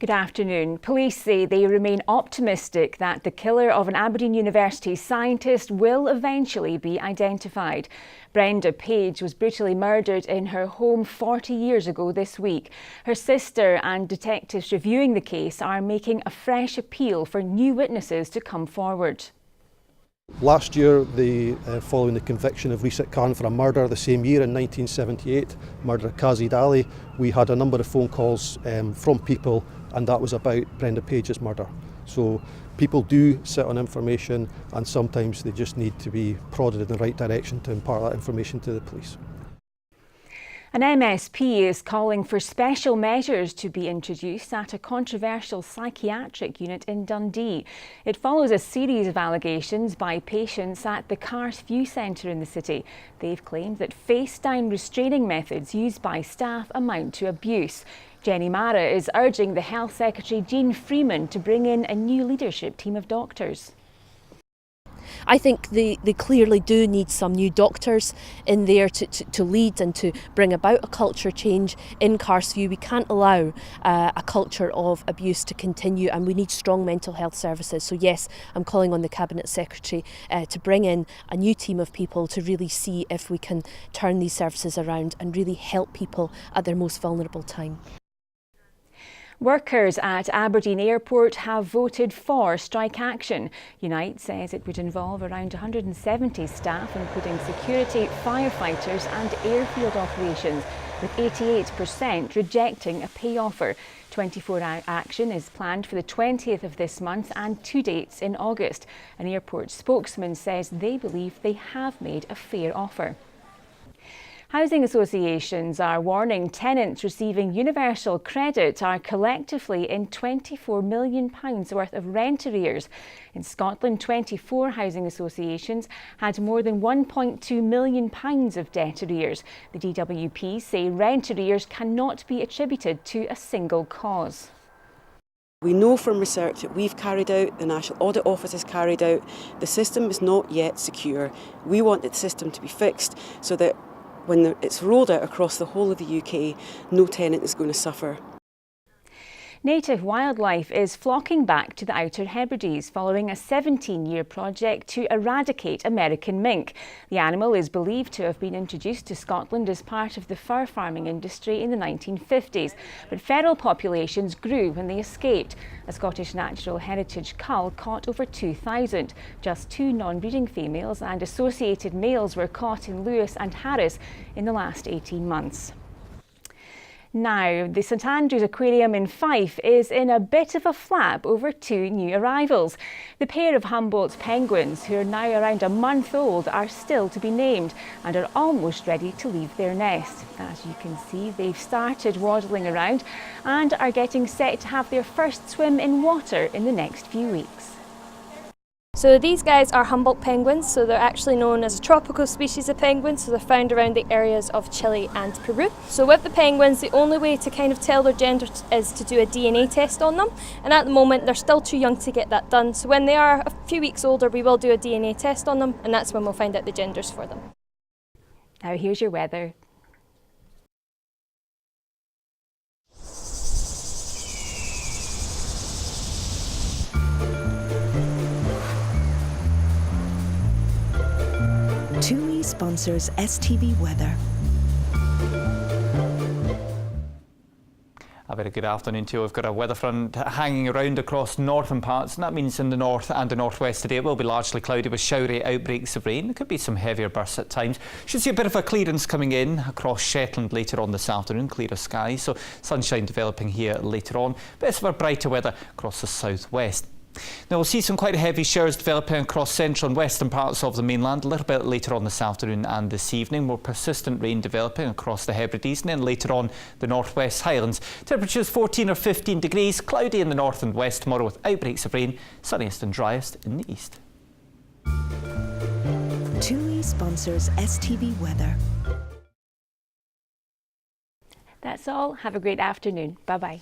Good afternoon. Police say they remain optimistic that the killer of an Aberdeen University scientist will eventually be identified. Brenda Page was brutally murdered in her home 40 years ago this week. Her sister and detectives reviewing the case are making a fresh appeal for new witnesses to come forward. Last year, following the conviction of Reset Khan for a murder the same year in 1978, murder of Kazid Ali, we had a number of phone calls from people, and that was about Brenda Page's murder. So people do sit on information, and sometimes they just need to be prodded in the right direction to impart that information to the police. An MSP is calling for special measures to be introduced at a controversial psychiatric unit in Dundee. It follows a series of allegations by patients at the Carsview Centre in the city. They've claimed that face-down restraining methods used by staff amount to abuse. Jenny Mara is urging the Health Secretary Jean Freeman to bring in a new leadership team of doctors. I think they clearly do need some new doctors in there to lead and to bring about a culture change in Carsview. We can't allow a culture of abuse to continue, and we need strong mental health services. So yes, I'm calling on the Cabinet Secretary to bring in a new team of people to really see if we can turn these services around and really help people at their most vulnerable time. Workers at Aberdeen Airport have voted for strike action. Unite says it would involve around 170 staff, including security, firefighters and airfield operations, with 88% rejecting a pay offer. 24-hour action is planned for the 20th of this month and 2 dates in August. An airport spokesman says they believe they have made a fair offer. Housing associations are warning tenants receiving universal credit are collectively in £24 million worth of rent arrears. In Scotland, 24 housing associations had more than £1.2 million of debt arrears. The DWP say rent arrears cannot be attributed to a single cause. We know from research that we've carried out, the National Audit Office has carried out, the system is not yet secure. We want the system to be fixed so that when it's rolled out across the whole of the UK, no tenant is going to suffer. Native wildlife is flocking back to the Outer Hebrides following a 17-year project to eradicate American mink. The animal is believed to have been introduced to Scotland as part of the fur farming industry in the 1950s, but feral populations grew when they escaped. A Scottish Natural Heritage cull caught over 2,000. Just 2 non-breeding females and associated males were caught in Lewis and Harris in the last 18 months. Now, the St Andrews Aquarium in Fife is in a bit of a flap over 2 new arrivals. The pair of Humboldt's penguins, who are now around a month old, are still to be named and are almost ready to leave their nest. As you can see, they've started waddling around and are getting set to have their first swim in water in the next few weeks. So these guys are Humboldt penguins, so they're actually known as a tropical species of penguin, so they're found around the areas of Chile and Peru. So with the penguins, the only way to kind of tell their gender is to do a DNA test on them, and at the moment they're still too young to get that done. So when they are a few weeks older, we will do a DNA test on them, and that's when we'll find out the genders for them. Now here's your weather. TUI sponsors STV Weather. A very good afternoon to you. We've got a weather front hanging around across northern parts, and that means in the north and the northwest today it will be largely cloudy with showery outbreaks of rain. There could be some heavier bursts at times. Should see a bit of a clearance coming in across Shetland later on this afternoon, clearer skies, so sunshine developing here later on. Bit of a brighter weather across the southwest. Now we'll see some quite heavy showers developing across central and western parts of the mainland a little bit later on this afternoon and this evening. More persistent rain developing across the Hebrides and then later on the northwest highlands. Temperatures 14 or 15 degrees, cloudy in the north and west tomorrow with outbreaks of rain, sunniest and driest in the east. TUI sponsors STV Weather. That's all. Have a great afternoon. Bye-bye.